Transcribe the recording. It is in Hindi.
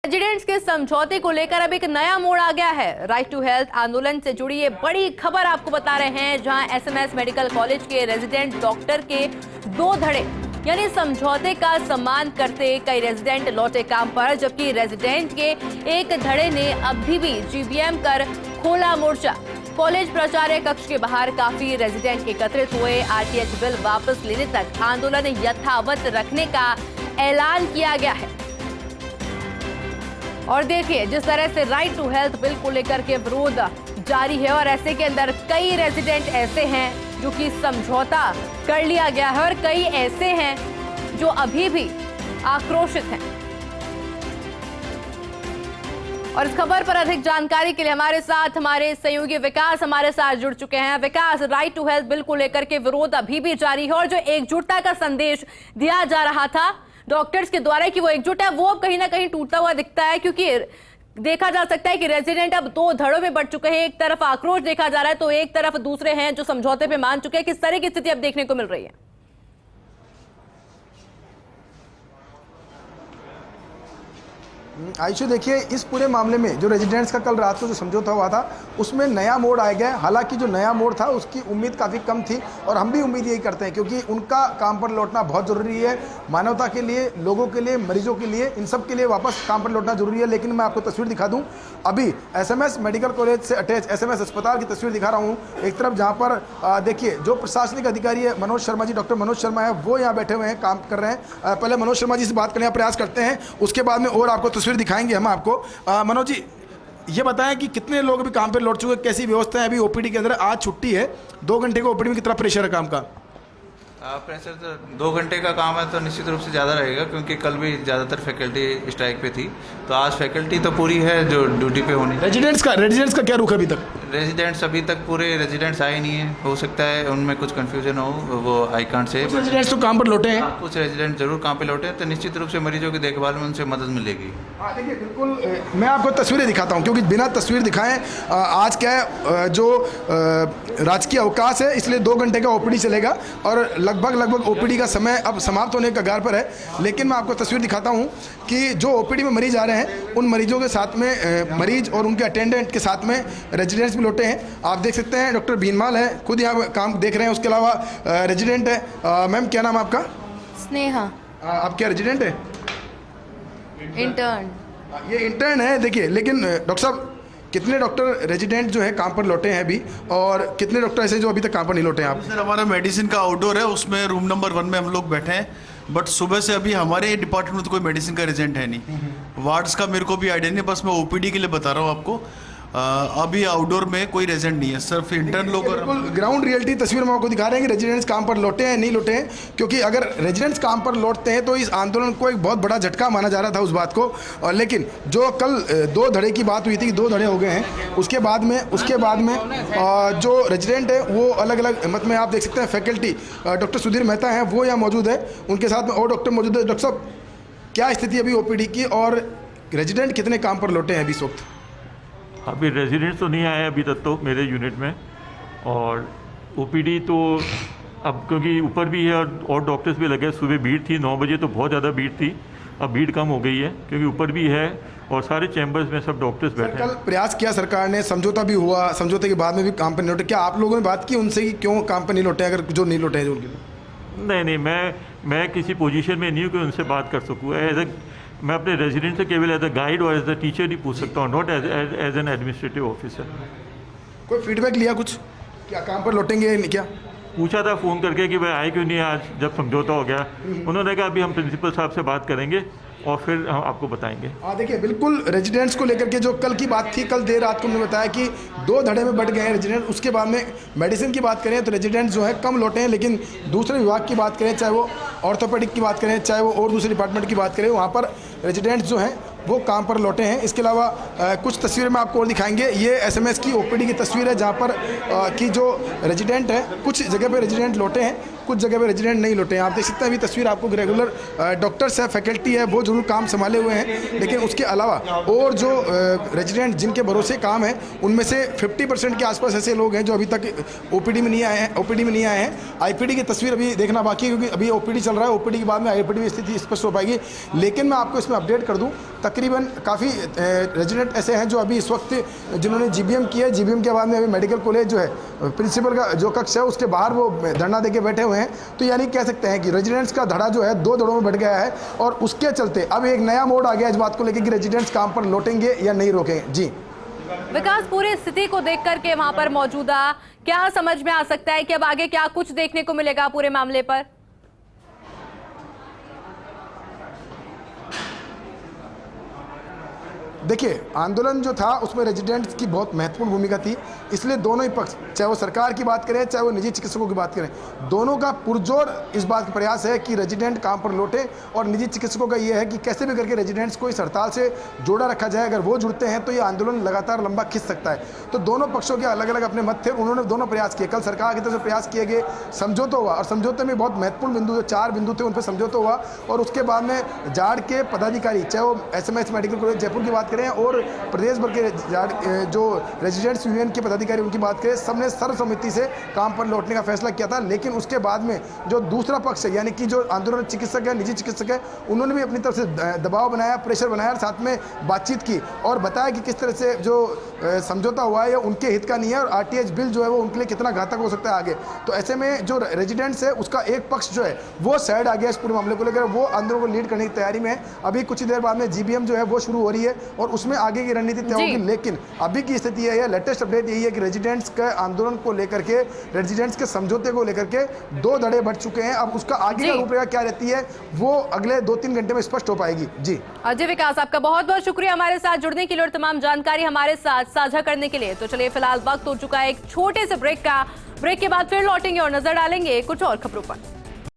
रेजिडेंट्स के समझौते को लेकर अब एक नया मोड़ आ गया है। राइट टू हेल्थ आंदोलन से जुड़ी ये बड़ी खबर आपको बता रहे हैं, जहां एसएमएस मेडिकल कॉलेज के रेजिडेंट डॉक्टर के 2 धड़े यानी समझौते का सम्मान करते कई रेजिडेंट लौटे काम पर, जबकि रेजिडेंट के एक धड़े ने अभी भी जीबीएम कर खोला मोर्चा। कॉलेज प्राचार्य कक्ष के बाहर काफी रेजिडेंट एकत्रित हुए। आरटीएच बिल वापस लेने तक आंदोलन यथावत रखने का ऐलान किया गया है। और देखिए जिस तरह से राइट टू हेल्थ बिल को लेकर के विरोध जारी है, और ऐसे के अंदर कई रेजिडेंट ऐसे हैं जो कि समझौता कर लिया गया है और कई ऐसे हैं जो अभी भी आक्रोशित हैं। और इस खबर पर अधिक जानकारी के लिए हमारे साथ हमारे सहयोगी विकास हमारे साथ जुड़ चुके हैं। विकास, राइट टू हेल्थ बिल को लेकर के विरोध अभी भी जारी है और जो एकजुटता का संदेश दिया जा रहा था डॉक्टर्स के द्वारा कि वो एकजुट है, वो अब कहीं ना कहीं टूटता हुआ दिखता है, क्योंकि देखा जा सकता है कि रेजिडेंट अब 2 धड़ों में बढ़ चुके हैं। एक तरफ आक्रोश देखा जा रहा है तो एक तरफ दूसरे हैं जो समझौते पे मान चुके हैं। किस तरह की स्थिति अब देखने को मिल रही है? आयुषी, देखिए इस पूरे मामले में जो रेजिडेंट्स का कल रात को जो समझौता हुआ था उसमें नया मोड़ आ गया। हालांकि जो नया मोड़ था उसकी उम्मीद काफ़ी कम थी और हम भी उम्मीद यही करते हैं, क्योंकि उनका काम पर लौटना बहुत ज़रूरी है। मानवता के लिए, लोगों के लिए, मरीजों के लिए, इन सब के लिए वापस काम पर लौटना जरूरी है। लेकिन मैं आपको तस्वीर दिखा दूँ, अभी एसएमएस मेडिकल कॉलेज से अटैच एसएमएस अस्पताल की तस्वीर दिखा रहा हूँ। एक तरफ जहाँ पर देखिए जो प्रशासनिक अधिकारी है मनोज शर्मा जी, डॉक्टर मनोज शर्मा है, वो यहाँ बैठे हुए हैं, काम कर रहे हैं। पहले मनोज शर्मा जी से बात करने का प्रयास करते हैं, उसके बाद में और आपको तस्वीर दिखाएंगे हम आपको। मनोज जी, ये बताएं कि कितने लोग अभी काम पे लौट चुके हैं, कैसी व्यवस्था है अभी ओपीडी के अंदर? आज छुट्टी है, 2 घंटे का ओपीडी में कितना प्रेशर है काम का? प्रेशर तो 2 घंटे का काम है तो निश्चित रूप से ज़्यादा रहेगा, क्योंकि कल भी ज़्यादातर फैकल्टी स्ट्राइक पे थी। तो आज फैकल्टी तो पूरी है जो ड्यूटी पे होनी। रेजिडेंट्स का क्या रुख है अभी तक? रेजिडेंट्स अभी तक पूरे रेजिडेंट्स आए नहीं है, हो सकता है उनमें कुछ कंफ्यूजन हो, वो आई कांट से। रेजिडेंट्स तो काम पर लौटे हैं, कुछ रेजिडेंट जरूर काम पे लौटे हैं, तो निश्चित रूप से मरीजों की देखभाल में उनसे मदद मिलेगी। हाँ देखिए, बिल्कुल मैं आपको तस्वीरें दिखाता हूँ, क्योंकि बिना तस्वीर दिखाएं आज क्या है जो राजकीय अवकाश है, इसलिए 2 घंटे का ओपीडी चलेगा और लगभग ओपीडी का समय अब समाप्त होने के कगार पर है। लेकिन मैं आपको तस्वीर दिखाता हूँ कि जो ओपीडी में मरीज आ रहे हैं उन मरीजों के साथ में मरीज और उनके अटेंडेंट के साथ में रेजिडेंट्स भी लौटे हैं। आप देख सकते हैं डॉक्टर भीनमाल है, खुद यहाँ काम देख रहे हैं। उसके अलावा रेजिडेंट है। मैम, क्या नाम आपका? स्नेहा। आप क्या रेजिडेंट है? इंटर्न। ये इंटर्न है। देखिए, लेकिन डॉक्टर साहब, कितने डॉक्टर रेजिडेंट जो है काम पर लौटे हैं अभी, और कितने डॉक्टर ऐसे जो अभी तक काम पर नहीं लौटे हैं? आप सर, हमारा मेडिसिन का आउटडोर है, उसमें रूम नंबर 1 में हम लोग बैठे हैं, बट सुबह से अभी हमारे डिपार्टमेंट में तो कोई मेडिसिन का रेजेंट है नहीं। वार्ड्स का मेरे को भी आइडिया नहीं, बस मैं ओपीडी के लिए बता रहा हूँ आपको। अभी आउटडोर में कोई रेजेंट नहीं है, सिर्फ इंटर्न लोग। ग्राउंड रियलिटी तस्वीर में आपको दिखा रहे हैं कि रेजिडेंट्स काम पर लौटे हैं नहीं लौटे हैं, क्योंकि अगर रेजिडेंट्स काम पर लौटते हैं तो इस आंदोलन को एक बहुत बड़ा झटका माना जा रहा था उस बात को। और लेकिन जो कल 2 धड़े की बात हुई थी, 2 धड़े हो गए हैं, उसके बाद में जो रेजिडेंट है वो अलग अलग मत में, आप देख सकते हैं फैकल्टी डॉक्टर सुधीर मेहता हैं, वो यहाँ मौजूद है, उनके साथ में और डॉक्टर मौजूद है। डॉक्टर साहब, क्या स्थिति अभी ओपीडी की, और रेजिडेंट कितने काम पर लौटे हैं अभी इस वक्त? अभी रेजिडेंट्स तो नहीं आए अभी तक तो मेरे यूनिट में, और ओपीडी तो अब क्योंकि ऊपर भी है और डॉक्टर्स भी लगे। सुबह भीड़ थी 9 बजे तो बहुत ज़्यादा भीड़ थी, अब भीड़ कम हो गई है क्योंकि ऊपर भी है और सारे चैम्बर्स में सब डॉक्टर्स बैठे हैं। कल प्रयास किया सरकार ने, समझौता भी हुआ, समझौते के बाद में भी काम पर नहीं लौटे। क्या आप लोगों ने बात की उनसे कि क्यों काम पर नहीं लौटे, अगर जो नहीं लौटे हैं जो उनके? नहीं, मैं किसी पोजीशन में नहीं हूँ कि उनसे बात कर सकूँ। मैं अपने रेजिडेंट से केवल एज अ गाइड और एज अ टीचर ही पूछ सकता हूँ, not as an administrative officer. कोई फीडबैक लिया कुछ, क्या काम पर लौटेंगे क्या? पूछा था फ़ोन करके कि भाई आए क्यों नहीं आज जब समझौता हो गया। उन्होंने कहा अभी हम प्रिंसिपल साहब से बात करेंगे और फिर हम आपको बताएंगे। हाँ देखिए, बिल्कुल रेजिडेंट्स को लेकर के जो कल की बात थी, कल देर रात को हमने बताया कि 2 धड़े में बढ़ गए हैं रेजिडेंट। उसके बाद में मेडिसिन की बात करें तो रेजिडेंट्स जो है कम लौटे हैं, लेकिन दूसरे विभाग की बात करें, चाहे वो ऑर्थोपेडिक की बात करें, चाहे वो और दूसरे डिपार्टमेंट की बात करें, वहाँ पर रेजिडेंट्स जो हैं वो काम पर लौटे हैं। इसके अलावा कुछ तस्वीरें मैं आपको और दिखाएंगे। ये एसएमएस की ओपीडी की तस्वीर है, जहाँ पर कि जो रेजिडेंट है, कुछ जगह पे रेजिडेंट लौटे हैं, कुछ जगह पे रेजिडेंट नहीं लौटे। आप देख सकते हैं अभी तस्वीर आपको, रेगुलर डॉक्टर्स है, फैकल्टी है, वो जरूर काम संभाले हुए हैं, लेकिन उसके अलावा और जो रेजिडेंट जिनके भरोसे काम है उनमें से 50% के आसपास ऐसे लोग हैं जो अभी तक ओपीडी में नहीं आए हैं। आईपीडी की तस्वीर अभी देखना बाकी है, क्योंकि अभी ओपीडी चल रहा है, ओपीडी के बाद में आईपीडी की स्थिति स्पष्ट हो पाएगी। लेकिन मैं आपको इसमें अपडेट कर दूं, तकरीबन काफ़ी रेजिडेंट ऐसे हैं जो अभी इस वक्त जिन्होंने जीबीएम किया है, जीबीएम के बाद में अभी मेडिकल कॉलेज जो है प्रिंसिपल का जो कक्ष है उसके बाहर वो धरना देके बैठे हुए हैं। तो यानी कह सकते हैं कि रेजिडेंट्स का धड़ा जो है 2 धड़ों में बढ़ गया है, और उसके चलते अब एक नया मोड़ आ गया इस बात को लेकर कि रेजिडेंट्स काम पर लौटेंगे या नहीं रोकेंगे। जी विकास, पूरी स्थिति को देख करके वहां पर मौजूदा क्या समझ में आ सकता है कि अब आगे क्या कुछ देखने को मिलेगा पूरे मामले पर? देखिए, आंदोलन जो था उसमें रेजिडेंट्स की बहुत महत्वपूर्ण भूमिका थी, इसलिए दोनों ही पक्ष, चाहे वो सरकार की बात करें चाहे वो निजी चिकित्सकों की बात करें, दोनों का पुरजोर इस बात का प्रयास है कि रेजिडेंट काम पर लौटे। और निजी चिकित्सकों का ये है कि कैसे भी करके रेजिडेंट्स को इस हड़ताल से जोड़ा रखा जाए। अगर वो जुड़ते हैं तो ये आंदोलन लगातार लंबा खिंच सकता है। तो दोनों पक्षों के अलग अलग अपने मत थे, उन्होंने दोनों प्रयास किए। कल सरकार की तरफ से प्रयास किए गए, समझौता हुआ, और समझौते में बहुत महत्वपूर्ण बिंदु, जो 4 बिंदु थे उन पर समझौता हुआ। और उसके बाद में जाड़ के पदाधिकारी, चाहे वो एसएमएस मेडिकल कॉलेज जयपुर की बात करें और प्रदेश भर के जो रेजिडेंट्स यूनियन के पदाधिकारी उनकी बात करें, सबने सर्वसम्मति से काम पर लौटने का फैसला किया था। लेकिन उसके बाद में जो दूसरा पक्ष है, यानी कि जो आंदोलन चिकित्सक है, निजी चिकित्सक है, उन्होंने भी अपनी तरफ से दबाव बनाया, प्रेशर बनाया, साथ में बातचीत की और बताया कि किस तरह से जो समझौता हुआ है उनके हित का नहीं है, और आरटीएच बिल जो है वो उनके लिए कितना घातक हो सकता है आगे। तो ऐसे में जो रेजिडेंट्स है उसका एक पक्ष जो है वो साइड आ गया इस पूरे मामले को लेकर, वो आंदोलन को लीड करने की तैयारी में है। अभी कुछ ही देर बाद में जीबीएम जो है वो शुरू हो रही है और उसमें आगे की रणनीति तय होगी। लेकिन अभी की स्थिति यही है, लेटेस्ट अपडेट यही है कि रेजिडेंट्स के आंदोलन को लेकर के, रेजिडेंट्स के समझौते को लेकर के 2 धड़े बढ़ चुके हैं। अब उसका आगे का रूपरेखा क्या रहती है वो अगले 2-3 घंटे में स्पष्ट हो पाएगी। जी अजय विकास, आपका बहुत बहुत शुक्रिया हमारे साथ जुड़ने के लिए और तमाम जानकारी हमारे साथ साझा करने के लिए। तो चलिए, फिलहाल वक्त हो चुका है एक छोटे से ब्रेक का। ब्रेक के बाद फिर लौटेंगे और नजर डालेंगे कुछ और खबरों पर।